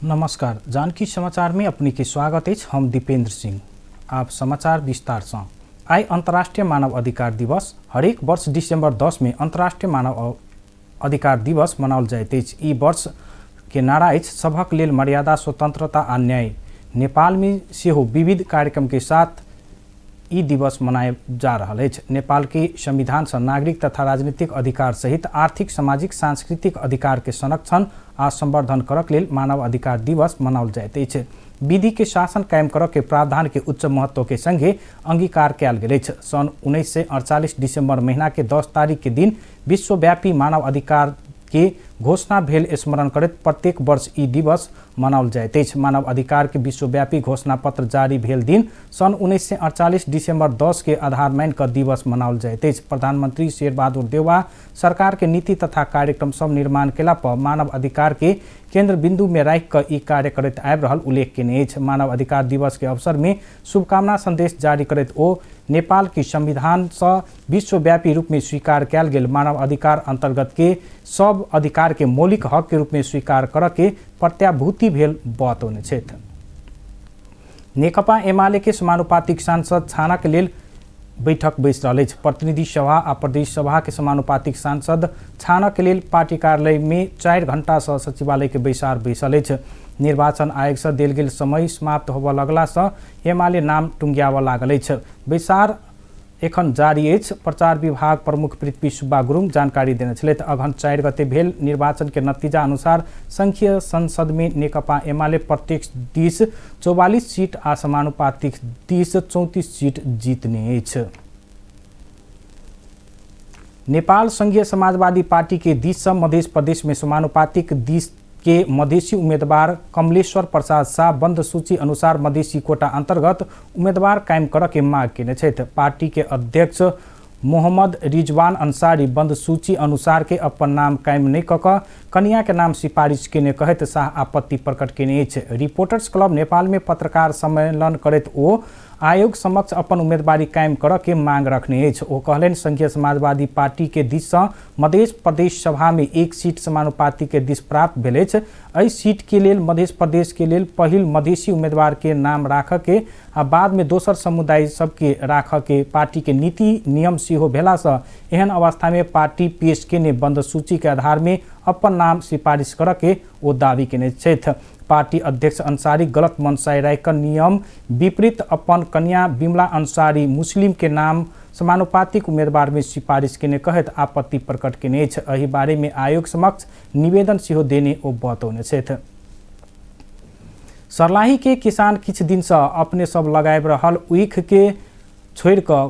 नमस्कार, जानकी समाचार में अपनी के स्वागत है। हम दीपेंद्र सिंह। आप समाचार विस्तार से। आई अंतर्राष्ट्रीय मानव अधिकार दिवस। हरेक वर्ष डिसेंबर 10 में अंतर्राष्ट्रीय मानव अधिकार दिवस मनाओल जाइत अछि। ई वर्ष के नारा अछि सबहक लेल मर्यादा, स्वतंत्रता आ न्याय। नेपाल में सेहो विविध कार्यक्रम के साथ ई दिवस मनाए जा रहा है। नेपाल के संविधान से नागरिक तथा राजनीतिक अधिकार सहित आर्थिक, सामाजिक, सांस्कृतिक अधिकार के संरक्षण आ संवर्धन करक लेल मानव अधिकार दिवस मनाओल जाइत अछि। विधि के शासन कायम करक के प्रावधान के उच्च महत्व के संगे अंगीकार कयल गेल अछि। सन 1948 दिसंबर महीना के 10 तारीख के दिन विश्वव्यापी मानव अधिकार के घोषणा भेल स्मरण करैत प्रत्येक वर्ष ई दिवस मनाओल जाइत अछि। मानव अधिकार के विश्वव्यापी घोषणा पत्र जारी भेल दिन सन 1948 दिसंबर 10 के आधार मान कर दिवस मनाओल जाइत अछि। प्रधानमंत्री शेरबहादुर देउवा सरकार के नीति तथा कार्यक्रम सब निर्माण केला पर मानव अधिकार के केंद्र बिंदु में राखि कर ई कार्य करैत आबि रहल उल्लेख केने अछि। मानव अधिकार दिवस के अवसर में शुभकामना संदेश जारी करैत ओ नेपाल के संविधान से विश्वव्यापी रूप में स्वीकार कयल गेल मानव अधिकार अंतर्गत के सब अधिकार के मौलिक हक के रूप में स्वीकार कर के प्रत्याभूति भेल बतौने छथि। नेकपा एमाले के समानुपातिक सांसद छानक लेल बैठक बैस रहा है। प्रतिनिधि सभा आ प्रदेश सभा के समानुपातिक सांसद छानक लेल पार्टी कार्यालय में 4 घंटा से सचिवालय के बैसार बैसल है। निर्वाचन आयोग से देल गेल समय समाप्त होबऽ लगला से एमाले नाम टुंगियाबऽ लागल है। बैसार एखन जारी अछि। प्रचार विभाग प्रमुख पृथ्वी सुब्बा गुरुङ जानकारी देने छलथि। अगहन 4 गते भेल निर्वाचन के नतीजा अनुसार संघीय संसद में नेकपा एमाले प्रत्यक्ष दिस 44 सीट आ समानुपातिक दिस 34 सीट जीतने अछि। नेपाल संघीय समाजवादी पार्टी के दिस से मध्य प्रदेश में समानुपातिक दिस के मधेसी उम्मीदवार कमलेश्वर प्रसाद शाह बंद सूची अनुसार मधेसी कोटा अंतर्गत उम्मीदवार कायम कर के मांग केने छथि। पार्टी के अध्यक्ष मोहम्मद रिजवान अंसारी बंद सूची अनुसार के अपन नाम कायम नहीं कऽ कनिया के नाम सिफारिश केने कहत शाह आपत्ति प्रकट केने अछि। रिपोर्टर्स क्लब नेपाल में पत्रकार सम्मेलन करैत ओ आयोग समक्ष अपन उम्मीदवारी कायम कर के मांग रखने अछि। ओ कहलनि संघीय समाजवादी पार्टी के दिस से मध्य प्रदेश सभा में 1 सीट समानुपातिक के दिस प्राप्त भेल अछि। एहि सीट के लेल मध्य प्रदेश के लेल पहिल मधेसी उम्मीदवार के नाम राख के आ बाद में दोसर समुदाय सबके राख के पार्टी के नीति नियम सेहो भेला से एहन अवस्था में पार्टी पेश केने बंद सूची के आधार में अपन नाम सिफारिश कर के ओ दावी केने छथि। पार्टी अध्यक्ष अंसारी गलत मनसाय राखि नियम विपरीत अपन कन्या बिमला अंसारी मुस्लिम के नाम समानुपातिक उम्मीदवार में सिफारिश केने कहत आपत्ति प्रकट केने अछि। एहि बारे में आयोग समक्ष निवेदन सेहो देने ओ बतौने छथि। सर्लाही के किसान किछ दिन से अपने सब लगाबि रहल ऊख के छोड़ कऽ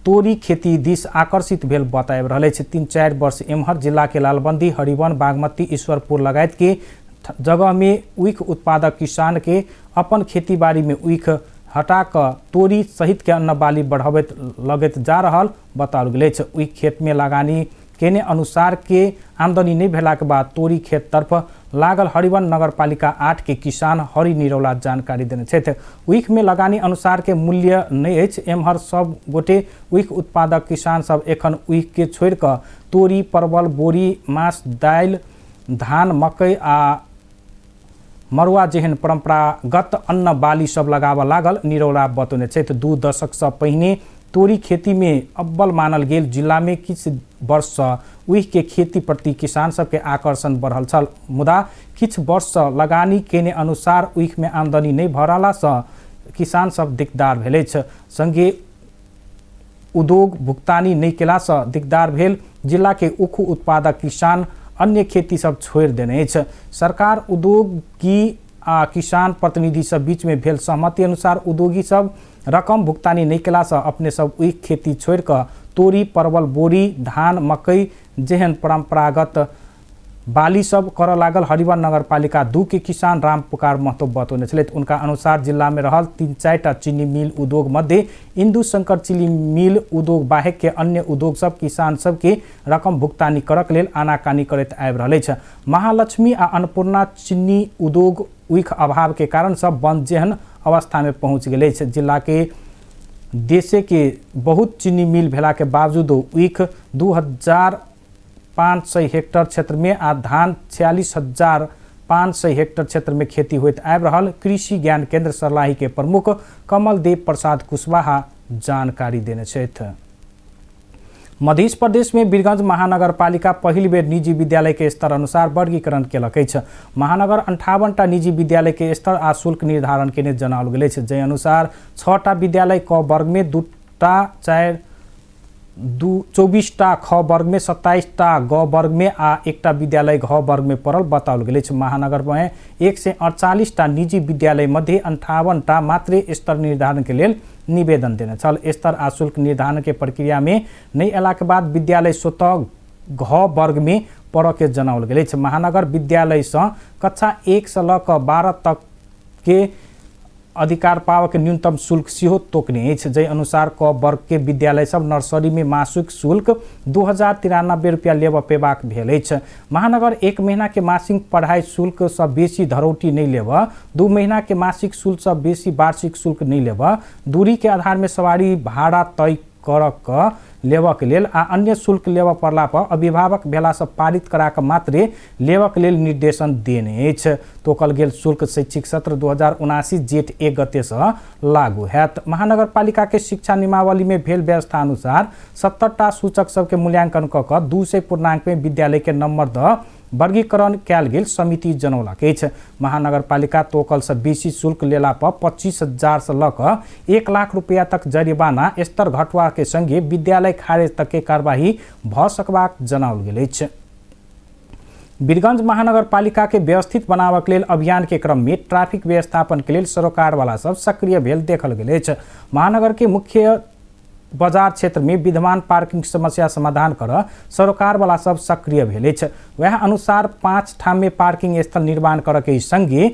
तोरी खेती दिस आकर्षित भेल बताबि रहल अछि। 3-4 वर्ष एम्हर जिला के लालबंदी, हरिवन, बागमती, ईश्वरपुर लगायत के जगह में ऊख उत्पादक किसान के अपन खेती बाड़ी में ऊख हटा कर तोरी सहित के अन्न बाली बढ़ावत लगत जा रहल बताओल गेल अछि। ऊख खेत में लगानी केने अनुसार के आमदनी नहीं भेला के बाद तोरी खेत तरफ लागल हरिवन नगरपालिका 8 के किसान हरि निरौला जानकारी देने छथि। ऊख में लगानी अनुसार के मूल्य नहीं अछि। एम्हर सब गोटे ऊख उत्पादक किसान सब एखन ऊख के छोड़ कर तोरी, परवल, बोरी, मांस, दाल, धान, मकई आ मरुआ जेहन परंपरागत अन्न बाली सब लगाबऽ लागल निरौला बतौने छथि। 2 दशक से पहिने तोरी खेती में अव्वल मानल गेल जिला में किछ वर्ष से ऊख के खेती प्रति किसान सबके आकर्षण बढ़ल छल। मुदा किछ वर्ष से लगानी केने अनुसार ऊख में आमदनी नहीं भऽ रहला से किसान सब दिकदार भेल अछि। संगे उद्योग भुगतानी नहीं केला से दिकदार भेल जिला के ऊख उत्पादक किसान अन्य खेती सब छोड़ देने अछि। सरकार उद्योगी आ किसान प्रतिनिधि सब बीच में भेल सहमति अनुसार उद्योगी सब रकम भुगतानी नहीं केला से अपने सब ऊख खेती छोड़ कर तोरी, परवल, बोरी, धान, मकई जेहन परंपरागत बाली सब कर लागल। हरिवन नगरपालिका 2 के किसान राम पुकार महतो बतौने छलथि। उनका अनुसार जिला में रहल 3-4 टा चीनी मिल उद्योग मध्य इंदु शंकर चीनी मिल उद्योग बाहेक के अन्य उद्योग सब किसान सब के रकम भुगतानी करक लेल आनाकानी करैत आबि रहल अछि। महालक्ष्मी आ अन्नपूर्णा चीनी उद्योग ऊख अभाव के कारण सब बंद जेहन अवस्था में पहुंच गेल अछि। जिला के देशे के बहुत चीनी मिल भेला के बावजूद ऊख 2500 हेक्टेयर क्षेत्र में आ धान 46,000 500 हेक्टेयर क्षेत्र में खेती होइत आबि रहल कृषि ज्ञान केंद्र सर्लाही के प्रमुख कमल देव प्रसाद कुशवाहा जानकारी देने छथि। मध्य प्रदेश में वीरगंज महानगरपालिका पहिल बेर निजी विद्यालय के स्तर अनुसार वर्गीकरण केलक अछि। महानगर 58टा निजी विद्यालय के स्तर आ शुल्क निर्धारण केने जनाओल गेल अछि। जै अनुसार 6टा विद्यालय क वर्ग में 2टा 24टा ख वर्ग में 27टा ग वर्ग में आ 1टा विद्यालय घ वर्ग में पड़ल बताओल गेल अछि। महानगर में 148टा निजी विद्यालय मध्य 58टा मात्रे स्तर निर्धारण के लेल निवेदन देने छल। स्तर आ शुल्क निर्धारण के प्रक्रिया में नहीं अयला के बाद विद्यालय स्वतः घ वर्ग में पड़े के जनाओल गेल अछि। महानगर विद्यालय से कक्षा 1 से ल क 12 तक के अधिकार पावक न्यूनतम शुल्क सेहो तोकने अछि। जै अनुसार क वर्ग के विद्यालय सब नर्सरी में मासिक शुल्क 2093 रुपया लेब पेबाक भेल अछि। महानगर 1 महीना के मासिक पढ़ाई शुल्क से बेसी धरौटी नहीं लेब, 2 महीना के मासिक शुल्क से बेसी वार्षिक शुल्क नहीं लेब, दूरी के आधार में सवारी भाड़ा तय करक लेबक लेल आ अन्य शुल्क लेब पड़ला पर अभिभावक भेला से पारित करा के मात्रे लेबक लेल निर्देशन देने अछि। तोकल गेल शुल्क शैक्षिक सत्र 2079 जेठ 1 गते से लागू हैत। महानगरपालिका के शिक्षा नियमावली में भेल व्यवस्था अनुसार 70टा सूचक सबके मूल्यांकन क क 200 पूर्णांक में विद्यालय के नंबर द वर्गीकरण कैल गेल समिति जनौलक अछि। महानगरपालिका तोकल से बेसी शुल्क लेला पर 25,000 से ल क 1 लाख रुपया तक जरिमाना, स्तर घटवा के संगे विद्यालय खारेज तक के कार्यवाही भ सकबाक जनाओल गेल अछि। वीरगंज महानगरपालिका के व्यवस्थित बनावक लेल अभियान के क्रम में ट्रैफिक व्यवस्थापन के लेल सरोकार वाला सब सक्रिय भेल देखल गेल अछि। महानगर के मुख्य बाजार क्षेत्र में विद्यमान पार्किंग समस्या समाधान कर सरोकार वाला सब सक्रिय भेल अछि। वह अनुसार 5 ठाम में पार्किंग स्थल निर्माण कर के संगे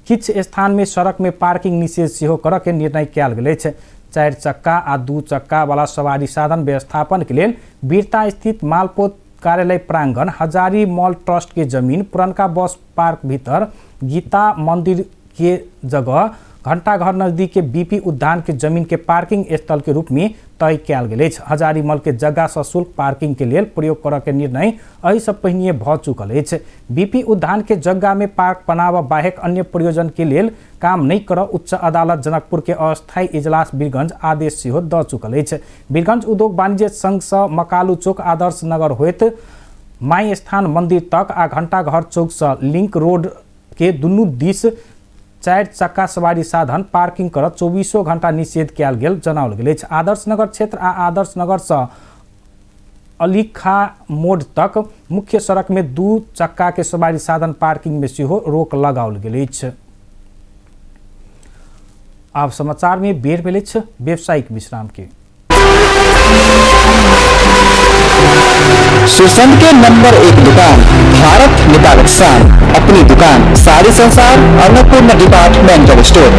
किछ स्थान में सड़क में पार्किंग निषेध सेहो कर के निर्णय कयल गेल अछि। 4 चक्का आ 2 चक्का वाला सवारी साधन व्यवस्थापन के लेल वीरता स्थित मालपोत कार्यालय प्रांगण, हजारी मॉल ट्रस्ट के जमीन, पुरनका बस पार्क भीतर, गीता मंदिर के जगह, घंटाघर नजदीक के बीपी उद्यान के जमीन के पार्किंग स्थल के रूप में तय कयल गेल अछि। हजारी मॉल के जगह सशुल्क पार्किंग के लेल प्रयोग करऽ के निर्णय एहि से पहिने भ चुकल अछि। बीपी उद्यान के जगह में पार्क बनाबऽ बाहेक अन्य प्रयोजन के लेल काम नहीं करऽ उच्च अदालत जनकपुर के अस्थायी इजलास वीरगंज आदेश सेहो द चुकल अछि। वीरगंज उद्योग वाणिज्य संघ से मकालू चौक आदर्श नगर होइत माई स्थान मंदिर तक आ घंटाघर चौक से लिंक रोड के दुनू दिस 4 चक्का सवारी साधन पार्किंग कर 24 घंटा निषेध कयल गेल जनाओल गेल अछि। आदर्श नगर क्षेत्र आ आदर्श नगर से अलीखा मोड़ तक मुख्य सड़क में 2 चक्का के सवारी साधन पार्किंग में सेहो रोक लगाओल गेल अछि। अब समाचार में बेर भेल अछि व्यावसायिक विश्राम के। सुसंध के नंबर 1 दुकान भारत निपालक शान, अपनी दुकान साड़ी संसार Annapurna departmental store.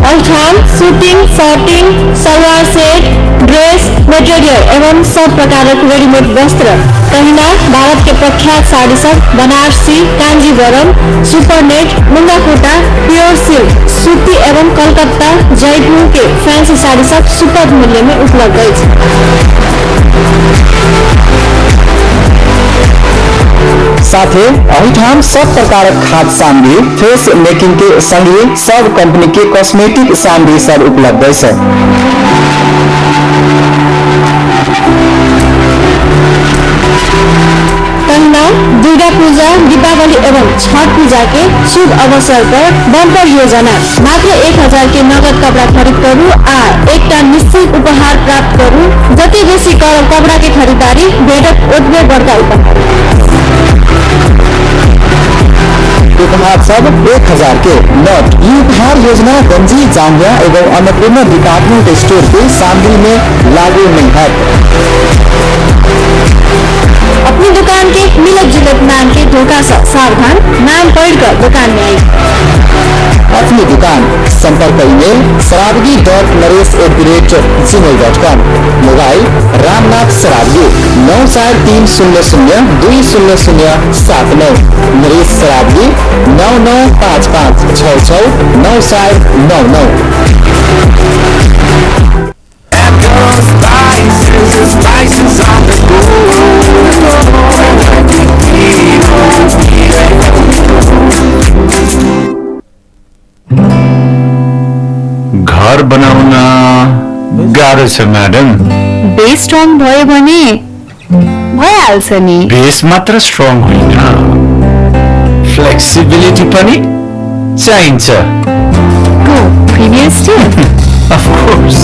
Althan, shooting, shirting, salwar set, dress material एवं सब प्रकारक रेडीमेड वस्त्र, कहिना भारत के प्रख्यात साड़ी सब बनारसी, कांजीवरम, सुपरनेट, मुंगाकोटा, प्योर सिल्क, सूती एवं कलकत्ता, जयपुर के फैंसी साड़ी सब सुलभ मूल्य में उपलब्ध है। साथे अहिठाम सब प्रकारक खाद्य सामग्री, फेस मेकिंग के संगे सब कंपनी के कॉस्मेटिक सामग्री सब उपलब्ध है। कन्या दुर्गा पूजा, दीपावली एवं छठ पूजा के शुभ अवसर पर बम्पर योजना मात्र 1000 के नगद कपड़ा खरीद करू आ एकटा निश्चित उपहार प्राप्त करू। जति बेसी कपड़ा के खरीदारी भेटत ओतबे बड़का उपहार सब 1000 के नोट। ये उपहार योजना गंजी, जांघिया एवं अन्नपूर्णा डिपार्टमेंट स्टोर के सामग्री में लागू नहीं है। अपनी दुकान के मिलत जुलत नाम के धोखा से सावधान, नाम पढ़कर दुकान में आई। अपनी दुकान संपर्क email sarabi.naresh@gmail.com, mobile Ramnath Sarabi 9430020079, Naresh Sarabi 9955669799। Spices on the groove. रहेछ म्याडम। बेस स्ट्रङ भयो भने भइहाल्छ नि। बेस मात्र स्ट्रङ होइन, फ्लेक्सिबिलिटी पनि चाहिन्छ। Premium still Of course.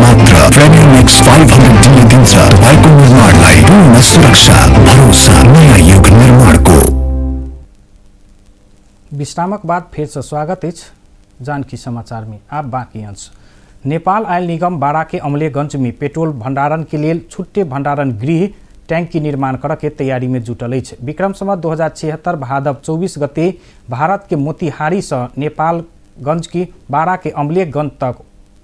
मात्र प्रिमियर मिक्स 500 दिने दिन्छ तपाईँको निर्माणलाई पूर्ण सुरक्षा, भरोसा, नयाँ युग निर्माणको। विश्रामक बाद फिर से स्वागत है जानकी समाचार में। आप बाकी अंश। नेपाल आयल निगम बारा के अमलेगंज में पेट्रोल भंडारण के लिए छुट्टे भंडारण गृह टैंक की निर्माण कर के तैयारी में जुटल है। विक्रम संवत 2076 भादव 24 गते भारत के मोतिहारी से नेपालगंज की बारा के अमलेगंज तक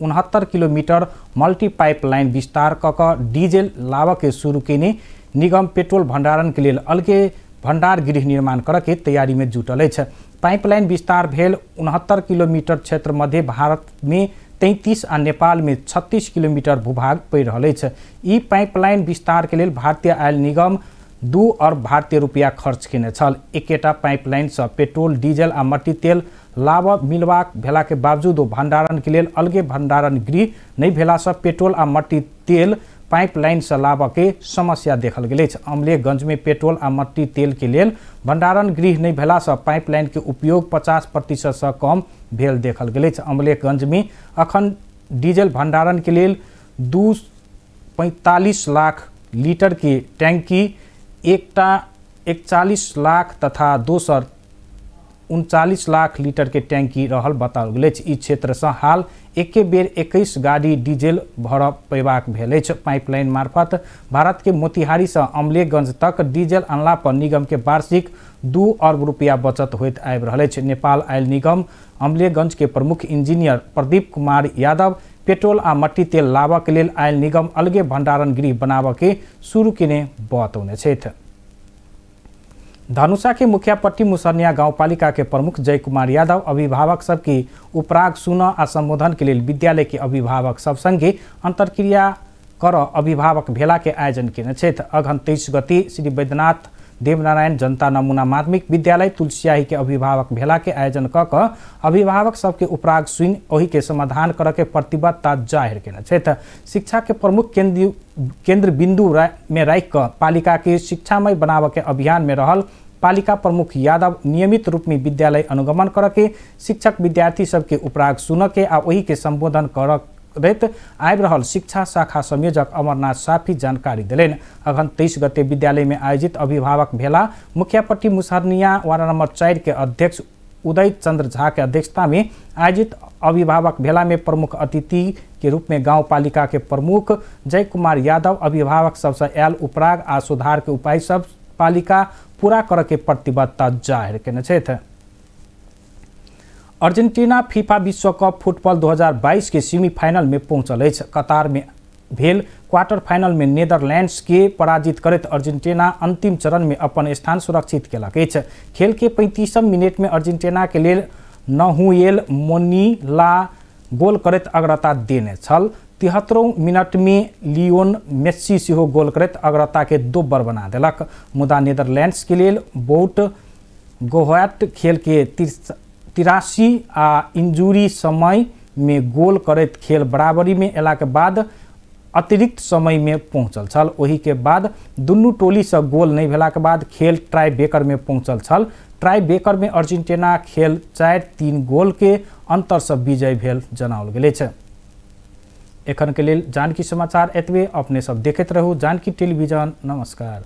69 किलोमीटर मल्टी पाइप लाइन विस्तार क डीजल लावा के शुरू केने निगम पेट्रोल भंडारण के लिए अलगे भंडार गृह निर्माण कर के तैयारी में जुटल है। पाइपलाइन विस्तार भेल 69 किलोमीटर क्षेत्र मध्य भारत में 33 आ नेपाल में 36 किलोमीटर भूभाग पड़ रहा है। ई पाइपलाइन विस्तार के लिए भारतीय आयल निगम 2 अरब भारतीय रुपया खर्च केने छल। एकेटा पाइपलाइन से पेट्रोल डीजल आ मट्टी तेल लाभ मिलवाक भेला के बावजूद भंडारण के लिए अलगे भंडारण गृह नहीं भेला से पेट्रोल आ मट्टी तेल पाइपलाइन से लाभ के समस्या देखल गए। अमलेगंज में पेट्रोल आ मट्टी तेल के लिए भंडारण गृह नहीं भेला से पाइपलाइन के उपयोग 50% से कम भेल देखल गए। अमलेगंज में अखन डीजल भंडारण के लिए 245 लाख लीटर की टैंकी, एकटा 41 लाख तथा दोसर 39 लाख लीटर के टैंकी रहल बताओल गए। ई क्षेत्र से हाल एके बेर 21 गाड़ी डीजल भर पैबाक भेल। पाइपलाइन मार्फत भारत के मोतिहारी से अमलेगंज तक डीजल अनला पर निगम के वार्षिक 2 अरब रुपया बचत होइत आबि रहल अछि। नेपाल आयल निगम अमलेगंज के प्रमुख इंजीनियर प्रदीप कुमार यादव पेट्रोल आ मट्टी तेल लाबा के लिए आयल निगम अलगे भंडारण गृह बनाबा के शुरू केने बतौने छथि। धनुषा के मुखियापट्टी मुसरनिया गांवपालिका के प्रमुख जय कुमार यादव अभिभावक सबकी उपराग सुन आ संबोधन के लिए विद्यालय के अभिभावक सब संगे अंतरक्रिया कर अभिभावक भेला के आयोजन केने छथि। अगहन 23 गते श्री वैद्यनाथ देवनारायण जनता नमूना माध्यमिक विद्यालय तुलसियाही के अभिभावक भेला के आयोजन क अभिभावक सबके उपराग सुन ओही के समाधान कर के प्रतिबद्धता जाहिर केने छथि। शिक्षा के प्रमुख केंद्र बिंदु में राख पालिका के शिक्षामय बनाव के अभियान में रहल पालिका प्रमुख यादव नियमित रूप में विद्यालय अनुगमन करके शिक्षक विद्यार्थी सबके उपराग सुन के आ वही के संबोधन करैत आबि रहल शिक्षा शाखा संयोजक अमरनाथ साफी जानकारी दिलेन। अगहन 23 गते विद्यालय में आयोजित अभिभावक भेला मुखियापट्टी मुसरनिया वार्ड नंबर 4 के अध्यक्ष उदय चंद्र झा के अध्यक्षता में आयोजित अभिभावक भेला में प्रमुख अतिथि के रूप में गांव पालिका के प्रमुख जय कुमार यादव अभिभावक सबसे आयल उपराग आ सुधार के उपाय सब पालिका पूरा कर के प्रतिबद्धता जाहिर केने छथि। अर्जेंटीना फीफा विश्व कप फुटबॉल 2022 के सेमीफाइनल में पहुंचल अछि। कतार में भेल क्वार्टर फाइनल में नेदरलैंड्स के पराजित करत अर्जेंटीना अंतिम चरण में अपन स्थान सुरक्षित केलक अछि। खेल के 35 मिनट में अर्जेंटीना के लिए नहुएल मोनीला गोल करत अग्रता देने छल। 73 मिनट में लियोन मेस्सी सेहो गोल करत अग्रता के दोब्बर बना देलक। मुदा नेदरलैंड्स के लिए बोट गोहट खेल के 83 आ इंजुरी समय में गोल करत खेल बराबरी में एला के बाद अतिरिक्त समय में पहुंचल छल। वही के बाद दुनू टोली से गोल नहीं भेला के बाद खेल ट्राई बेकर में पहुंचल छल। ट्राई बेकर में अर्जेंटीना खेल 4-3 गोल के अंतर से विजय भेल जनाओल गेल छै। एखन के लिए जानकी समाचार एतबे। अपने सब देखते रहू जानकी टेलीविजन। नमस्कार।